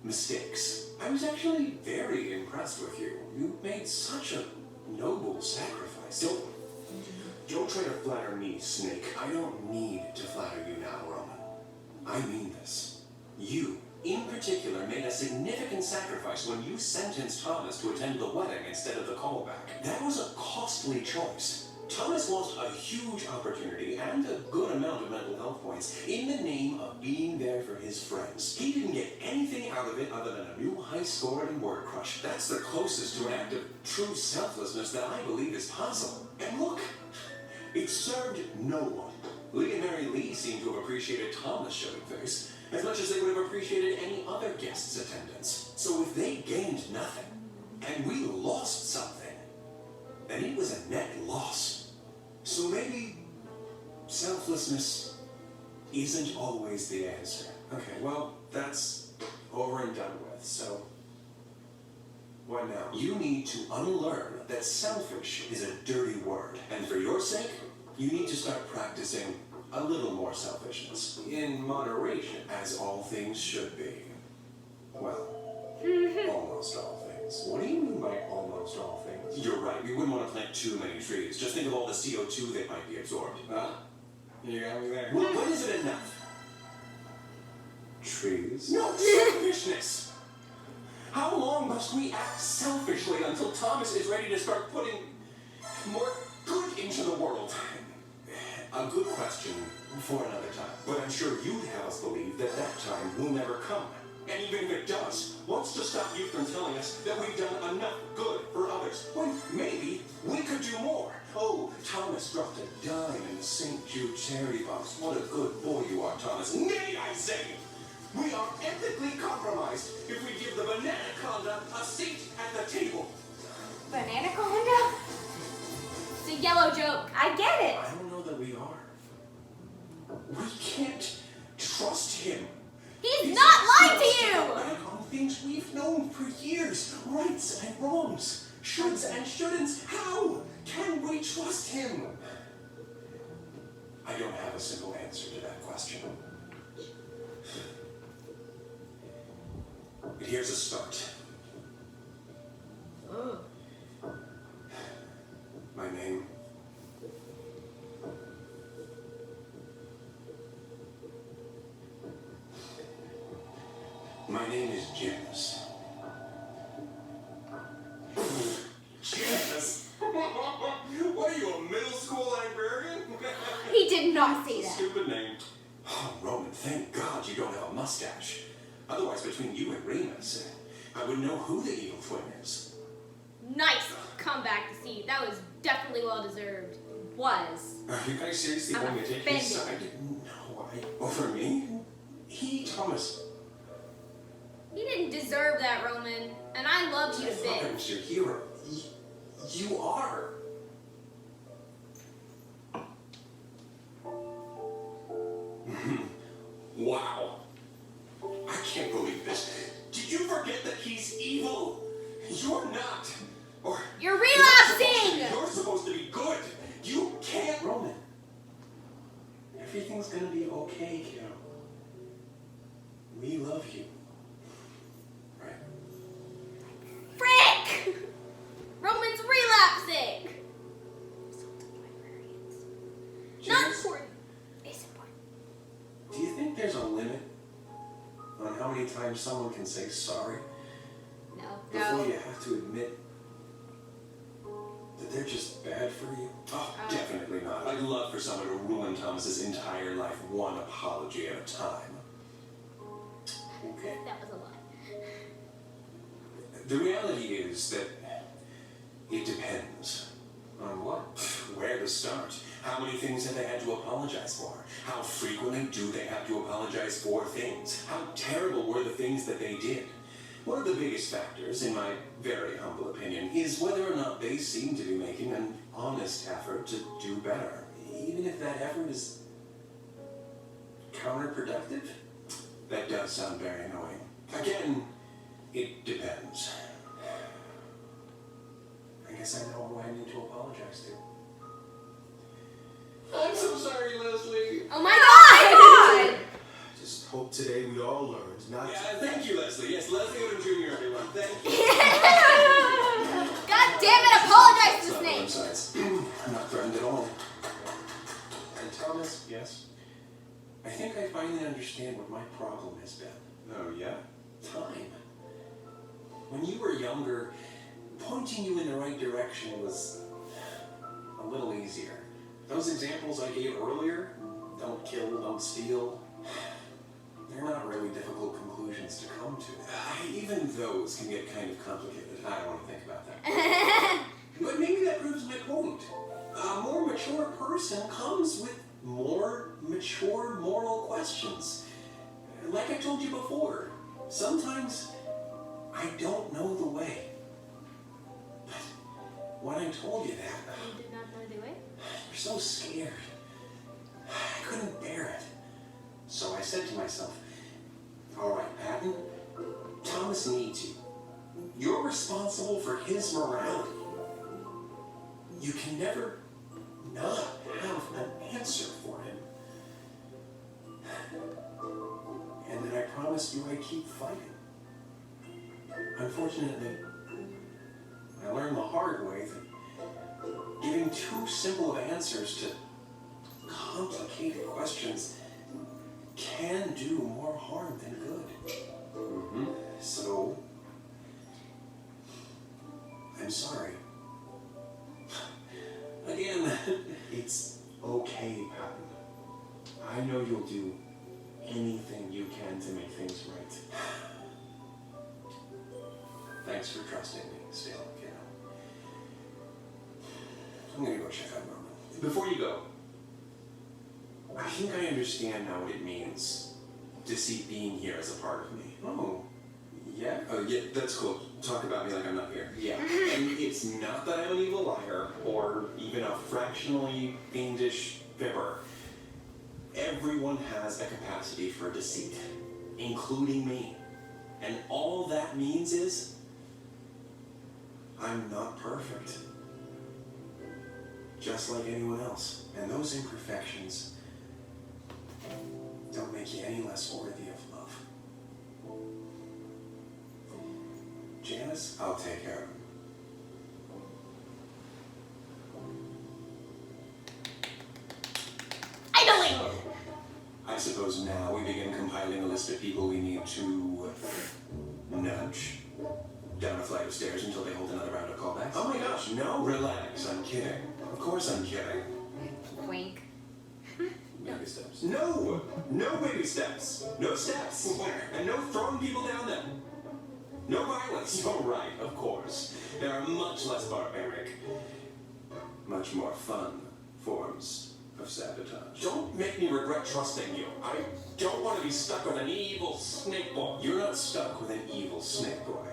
Mistakes. I was actually very impressed with you. You made such a noble sacrifice. Don't try to flatter me, Snake. I don't need to flatter you now, Roman. I mean this. You, in particular, made a significant sacrifice when you sentenced Thomas to attend the wedding instead of the callback. That was a costly choice. Thomas lost a huge opportunity and a good amount of mental health points in the name of being there for his friends. He didn't get anything out of it other than a new high score in Word Crush. That's the closest to an act of true selflessness that I believe is possible. And look, it served no one. Lee and Mary Lee seem to have appreciated Thomas showing face as much as they would have appreciated any other guest's attendance. So if they gained nothing, and we lost something, then it was a net loss. So maybe selflessness isn't always the answer. Okay, well, that's over and done with, so what now? You need to unlearn that selfish is a dirty word. And for your sake, you need to start practicing a little more selfishness. In moderation, as all things should be. Well, almost all things. What do you mean by almost all things? You're right, we wouldn't want to plant too many trees. Just think of all the CO2 that might be absorbed. Huh? You got me there. Well, when is it enough? Trees? No, selfishness! How long must we act selfishly until Thomas is ready to start putting more good into the world? A good question for another time. But I'm sure you'd have us believe that that time will never come. And even if it does, what's to stop you from telling us that we've done enough good for others? When maybe we could do more. Oh, Thomas dropped a dime in the St. Jude charity box. What a good boy you are, Thomas. Nay, I say! We are ethically compromised if we give the Bananaconda a seat at the table. Bananaconda? It's a yellow joke. I get it. I don't know that we are. We can't trust him. He's not lying to you! Back on things we've known for years. Rights and wrongs. Shoulds and shouldn'ts. How can we trust him? I don't have a simple answer to that question. But here's a start. Oh. My name. My name is Janice. Janice? What are you, a middle school librarian? He did not say that. Stupid name. Oh, Roman, thank God you don't have a mustache. Otherwise, between you and Remus, I would know who the evil twin is. Nice comeback to see. That was definitely well deserved. Was. Are you guys seriously I'm going to take his offended. side? No, over me? Thomas. He didn't deserve that, Roman. And I loved you I a thought I bit. was your hero. You are. Wow. I can't believe this. Did you forget that he's evil? You're not. Or You're relapsing! You're supposed to be good. You can't. Roman. Everything's gonna be okay, kiddo. We love you. Right? Frick! Roman's relapsing! Not James, important. It's important. do you think there's a limit on how many times someone can say sorry No. before you have to admit that they're just bad for you? Oh, definitely not. I'd love for someone to ruin Thomas's entire life one apology at a time. Okay. That was a lie. The reality is that it depends on what? Where to start? How many things have they had to apologize for? How frequently do they have to apologize for things? How terrible were the things that they did? One of the biggest factors, in my very humble opinion, is whether or not they seem to be making an honest effort to do better, even if that effort is counterproductive. That does sound very annoying. Again, it depends. I guess I know who I need to apologize to. I'm so sorry, Leslie. Oh my god! Just hope today we all learned not to. Thank you, Leslie. Yes, Leslie Odom Jr., everyone. Thank you. God damn it, apologize to It's not Snake! both sides. I'm not threatened at all. And Thomas, yes? I think I finally understand what my problem has been. Oh, yeah? Time. When you were younger, pointing you in the right direction was a little little easier. Those examples I gave earlier, don't kill, don't steal, they're not really difficult conclusions to come to. Even those can get kind of complicated. I don't want to think about that. But maybe that proves my point. A more mature person comes with more mature moral questions. Like I told you before, sometimes I don't know the way. But when I told you that, You did not know the way? you're so scared. I couldn't bear it. So I said to myself, all right, Patton, Thomas needs you. You're responsible for his morality. You can never not have an answer for him. And then I promised you I'd keep fighting. Unfortunately, I learned the hard way that giving too simple of answers to complicated questions can do more harm than good. So, I'm sorry. Again, it's okay, Patton. I know you'll do anything you can to make things right. Thanks for trusting me, still, kiddo. I'm gonna go check on Roman. Before you go, I think I understand now what it means to see being here as a part of me. Oh, yeah? Oh, yeah, that's cool. Talk about me like I'm not here. Yeah. And it's not that I'm an evil liar or even a fractionally fiendish fibber. Everyone has a capacity for deceit, including me. And all that means is I'm not perfect. Just like anyone else. And those imperfections don't make you any less worthy of love. Janice, I'll take care of him. Idling! I suppose now we begin compiling a list of people we need to nudge down a flight of stairs until they hold another round of callbacks. Oh my gosh, no, relax, I'm kidding. Of course I'm kidding. Wink. Baby steps. No! No baby steps! No steps! And no throwing people down them. No violence. You're right, of course. There are much less barbaric, much more fun forms of sabotage. Don't make me regret trusting you. I don't want to be stuck with an evil snake boy. You're not stuck with an evil snake boy.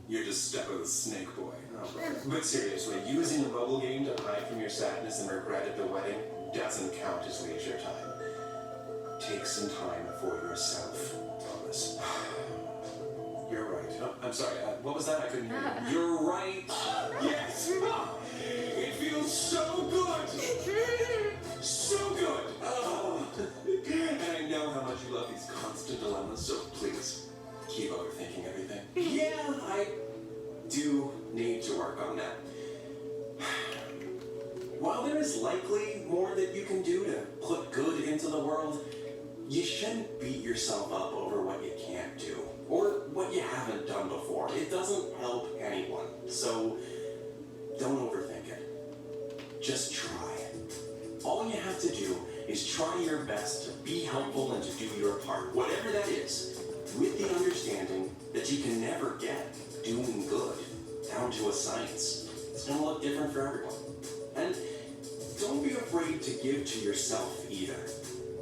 You're just stuck with a snake boy. Oh, but seriously, using a bubble game to hide from your sadness and regret at the wedding doesn't count as leisure time. Take some time for yourself, Thomas. You're right. Oh, I'm sorry, what was that? I couldn't hear you. You're right. Yes. It feels so good. So good. Oh. And I know how much you love these constant dilemmas, so please keep overthinking everything. Yeah, I do need to work on that. While there is likely more that you can do to put good into the world, you shouldn't beat yourself up over what you can't do or what you haven't done before. It doesn't help anyone, so don't overthink it. Just try. All you have to do is try your best to be helpful and to do your part, whatever that is, with the understanding that you can never get doing good down to a science. It's going to look different for everyone. And don't be afraid to give to yourself either.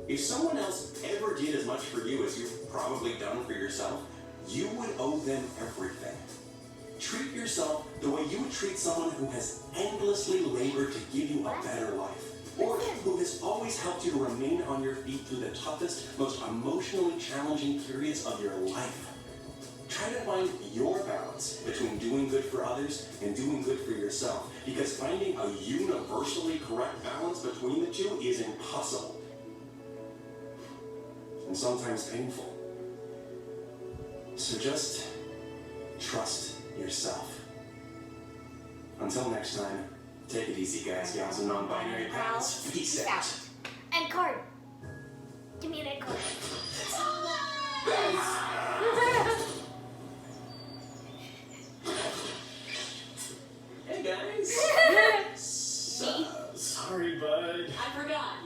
If someone else ever did as much for you as you've probably done for yourself, you would owe them everything. Treat yourself the way you would treat someone who has endlessly labored to give you a better life, or who has always helped you to remain on your feet through the toughest, most emotionally challenging periods of your life. Try to find your balance between doing good for others and doing good for yourself, because finding a universally correct balance between the two is impossible. And sometimes painful. So just trust yourself. Until next time, take it easy, guys, gals, and non-binary pals. Peace out. End card. Give me an end card. Hey guys!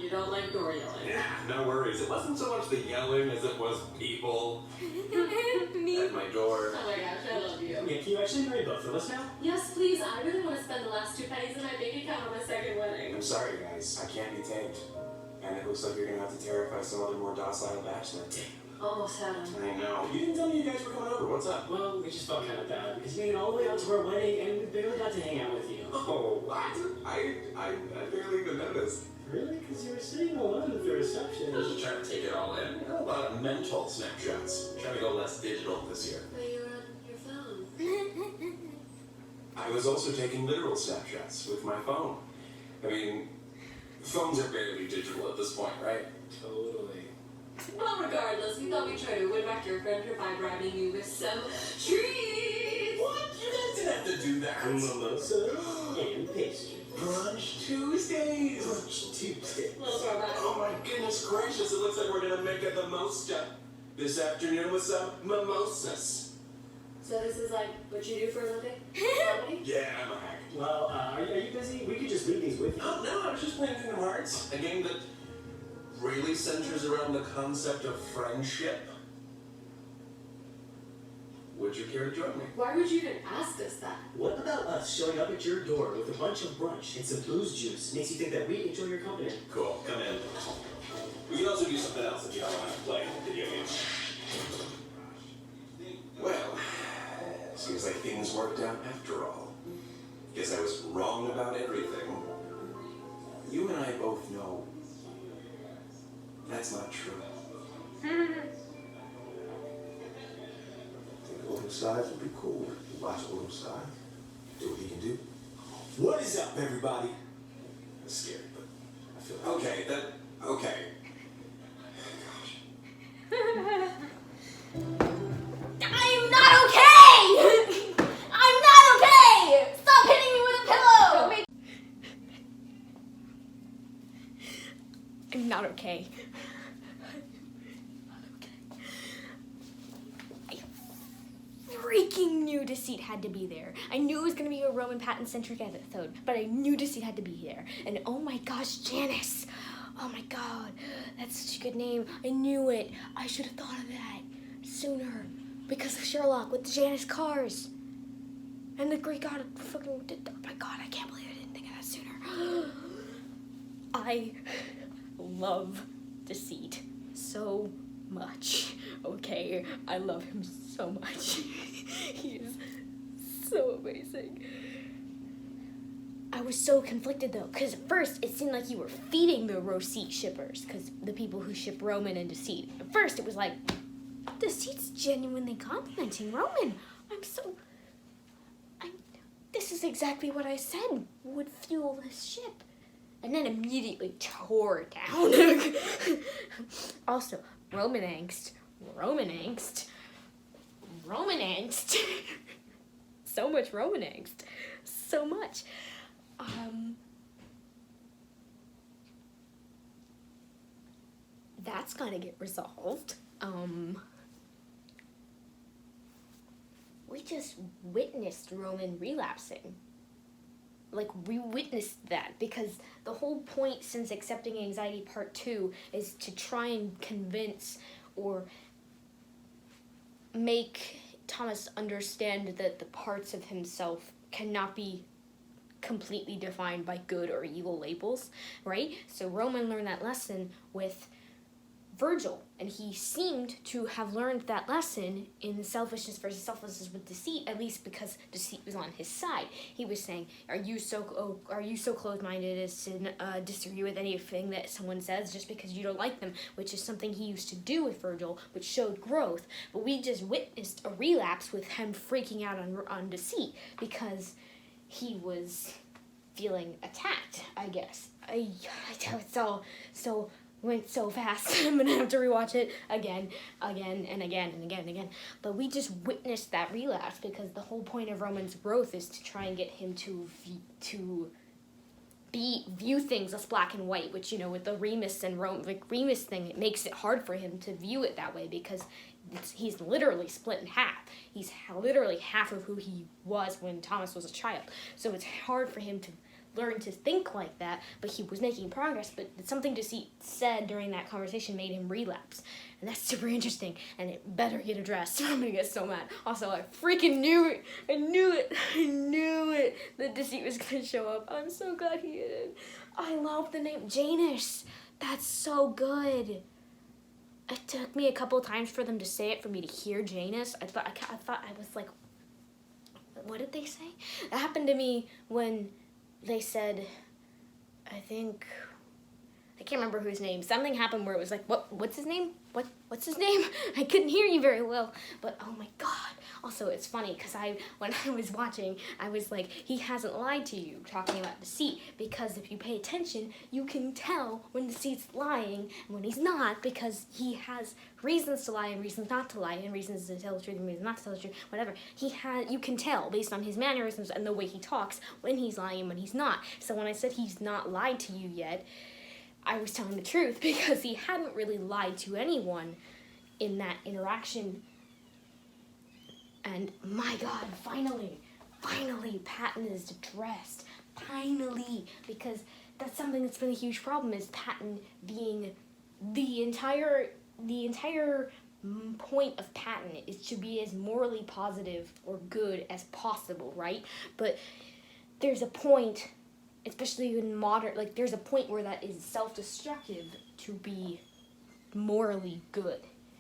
you don't like door yelling. Yeah, no worries. It wasn't so much the yelling as it was people at my door. Oh my gosh, I love you. Yeah, can you actually marry both of us now? Yes, please. I really want to spend the last 2 pennies in my bank account on my second wedding. I'm sorry, guys. I can't be tamed. And it looks like you're gonna have to terrify some other more docile bachelor. Almost had him. I know. You didn't tell me you guys were coming over. What's up? Well, we just felt kind of bad because you made it all the way out to our wedding and we barely got to hang out with you. Oh, what? I barely even noticed. Really? Because you were sitting alone at the reception. I was just trying to take it all in. A lot of mental snapshots. Trying to go less digital this year. But you were on your phone. I was also taking literal snapshots with my phone. I mean, phones are barely digital at this point, right? Totally. Well, regardless, we thought we'd try to win back your friend by bribing you with some treats. What? You guys didn't have to do that. Mimosa and pastry. Brunch Tuesdays. Brunch Tuesday. Little throwback. Oh my goodness gracious, it looks like we're gonna make it the most this afternoon with some mimosas. So this is like what you do for a living? Comedy? Yeah, I'm a hack. Well, are you busy? We could just leave these with you. Oh no, I was just playing Kingdom Hearts. A game that really centers around the concept of friendship. Would you care to join me? Why would you even ask us that? What about us showing up at your door with a bunch of brunch and some booze juice? Makes you think that we enjoy your company. Cool, come in. We can also do something else if you don't want to play video games. Well, seems like things worked out after all. Guess I was wrong about everything. You and I both know that's not true. Little Skies would be cool. You watch Little Skies, do what he can do. What is up, everybody? That's scary, but I feel okay. Okay. I'm not okay! I'm not okay! Stop hitting me with a pillow! I'm not okay. Freaking knew Deceit had to be there. I knew it was gonna be a Roman Patton-centric episode, but I knew Deceit had to be there. And oh my gosh, Janice! Oh my god, that's such a good name. I knew it. I should have thought of that sooner. Because of Sherlock with the Janice cars. And the Greek god fucking, oh my god, I can't believe I didn't think of that sooner. I love Deceit so much. Okay, I love him so much. He is so amazing. I was so conflicted though, because at first it seemed like you were feeding the Rosette shippers, because the people who ship Roman and Deceit. At first it was like, Deceit's genuinely complimenting Roman. This is exactly what I said would fuel this ship. And then immediately tore it down. Also, Roman angst. So much Roman angst. So much. That's gotta get resolved. We just witnessed Roman relapsing. Like, we witnessed that because the whole point since Accepting Anxiety Part 2 is to try and convince or make Thomas understand that the parts of himself cannot be completely defined by good or evil labels, right? So Roman learned that lesson with Virgil, and he seemed to have learned that lesson in Selfishness versus Selflessness with Deceit, at least because Deceit was on his side. He was saying, are you so closed-minded as to disagree with anything that someone says just because you don't like them, which is something he used to do with Virgil, which showed growth. But we just witnessed a relapse with him freaking out on Deceit because he was feeling attacked, I guess. It's all so went so fast. I'm gonna have to rewatch it again and again. But we just witnessed that relapse because the whole point of Roman's growth is to try and get him to view things as black and white, which, you know, with the Remus and Remus thing, it makes it hard for him to view it that way because he's literally split in half. He's literally half of who he was when Thomas was a child. So it's hard for him to learn to think like that, but he was making progress. But something Deceit said during that conversation made him relapse. And that's super interesting, and it better get addressed. I'm gonna get so mad. Also, I freaking knew it. I knew it that Deceit was gonna show up. I'm so glad he did. I love the name Janice. That's so good. It took me a couple times for them to say it for me to hear Janice. I thought I was like, what did they say? That happened to me when they said, I can't remember whose name. Something happened where it was like, what's his name? What's his name? I couldn't hear you very well, but oh my God. Also, it's funny because when I was watching, I was like, he hasn't lied to you, talking about Deceit, because if you pay attention, you can tell when Deceit's lying and when he's not, because he has reasons to lie and reasons not to lie, and reasons to tell the truth and reasons not to tell the truth, whatever. You can tell based on his mannerisms and the way he talks when he's lying and when he's not. So when I said he's not lied to you yet, I was telling the truth, because he hadn't really lied to anyone in that interaction. And my God, finally, Patton is addressed. Finally, because that's something that's been a huge problem, is Patton being the entire point of Patton is to be as morally positive or good as possible, right? But there's a point, especially in modern, like there's a point where that is self-destructive to be morally good,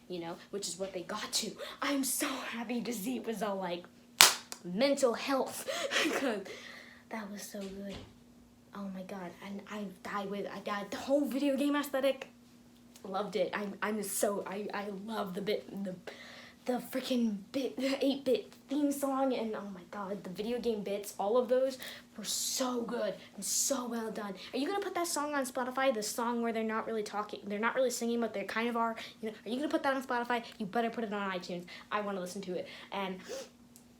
you know, which is what they got to. I'm so happy Deceit was all like mental health, because that was so good. Oh my God, and I died the whole video game aesthetic. Loved it. I love the freaking 8-bit theme song, and oh my God, the video game bits, all of those were so good and so well done. Are you gonna put that song on Spotify? The song where they're not really talking, they're not really singing, but they kind of are. You know, are you gonna put that on Spotify? You better put it on iTunes. I want to listen to it, and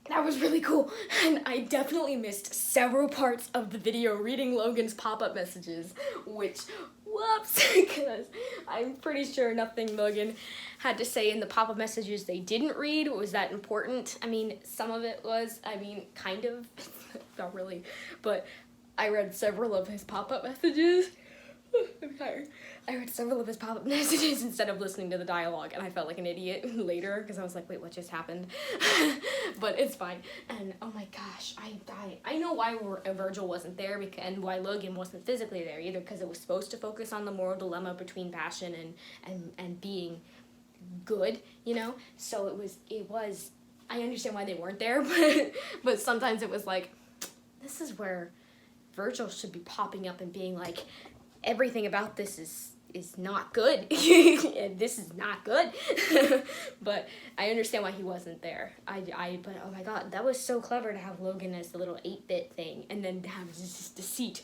that was really cool. And I definitely missed several parts of the video reading Logan's pop-up messages, which, whoops, because I'm pretty sure nothing Logan had to say in the pop-up messages they didn't read was that important. I mean, some of it was, kind of, not really, but I read several of his pop-up messages. I'm tired. I read several of his pop-up messages instead of listening to the dialogue, and I felt like an idiot later because I was like, wait, what just happened? But it's fine. And oh my gosh, I died. I know why Virgil wasn't there, and why Logan wasn't physically there either, because it was supposed to focus on the moral dilemma between passion and being good, you know? So it was I understand why they weren't there, but sometimes it was like, this is where Virgil should be popping up and being like, everything about this is not good. This is not good. But I understand why he wasn't there. But oh my God, that was so clever to have Logan as the little 8-bit thing, and then to have just Deceit,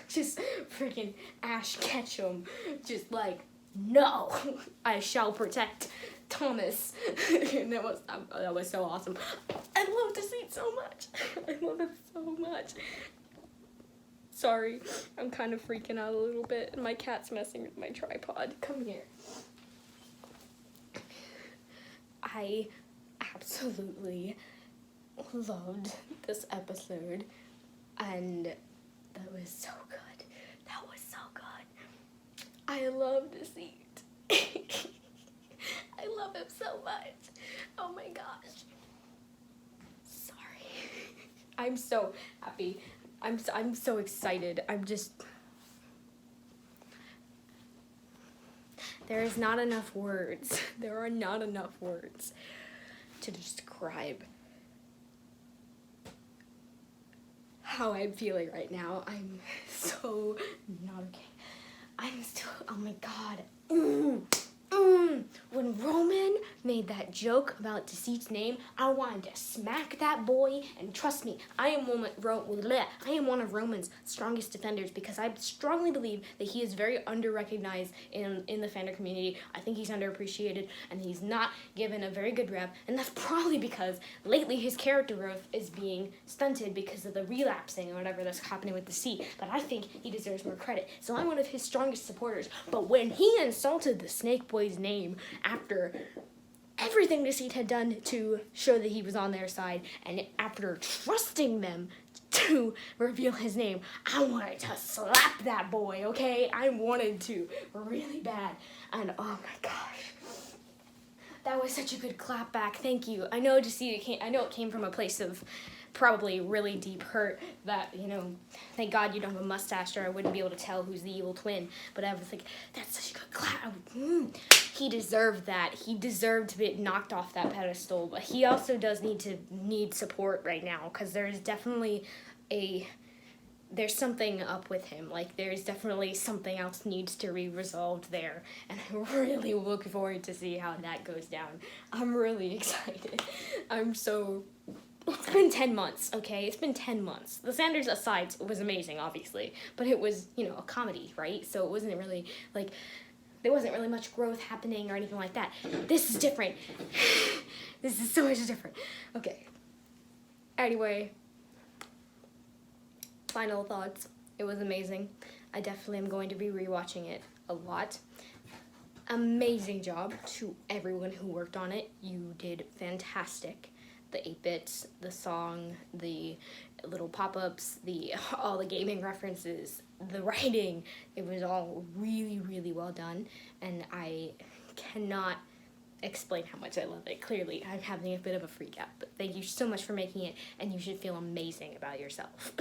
just freaking Ash Ketchum, just like, no, I shall protect Thomas. And that was so awesome. I love Deceit so much. I love it so much. Sorry, I'm kind of freaking out a little bit, and my cat's messing with my tripod. Come here. I absolutely loved this episode, and that was so good. That was so good. I love Deceit. I love him so much. Oh my gosh. Sorry. I'm so happy. I'm so excited. There is not enough words. There are not enough words to describe how I'm feeling right now. I'm so not okay. I'm still, oh my God. When Roman made that joke about Deceit's name, I wanted to smack that boy, and trust me, I am one of Roman's strongest defenders, because I strongly believe that he is very under-recognized in the fandom community. I think he's underappreciated, and he's not given a very good rep, and that's probably because lately his character growth is being stunted because of the relapsing or whatever that's happening with Deceit, but I think he deserves more credit, so I'm one of his strongest supporters. But when he insulted the Snake Boy's name after everything Deceit had done to show that he was on their side, and after trusting them to reveal his name, I wanted to slap that boy, okay? I wanted to really bad. And oh my gosh. That was such a good clap back. Thank you. I know it came from a place of probably really deep hurt that, you know, thank God you don't have a mustache or I wouldn't be able to tell who's the evil twin. But I was like, that's such a good clap. He deserved that. He deserved to be knocked off that pedestal. But he also does need support right now because there's definitely there's something up with him. Like, there's definitely something else needs to be resolved there. And I really look forward to see how that goes down. I'm really excited. It's been 10 months, okay? It's been 10 months. The Sanders Asides was amazing, obviously. But it was, you know, a comedy, right? So it wasn't really, like, there wasn't really much growth happening or anything like that. This is different. This is so much different. Okay. Anyway. Final thoughts. It was amazing. I definitely am going to be rewatching it a lot. Amazing job to everyone who worked on it. You did fantastic. The 8-bits, the song, the little pop-ups, all the gaming references, the writing. It was all really, really well done. And I cannot explain how much I love it. Clearly, I'm having a bit of a freak out. But thank you so much for making it, and you should feel amazing about yourself.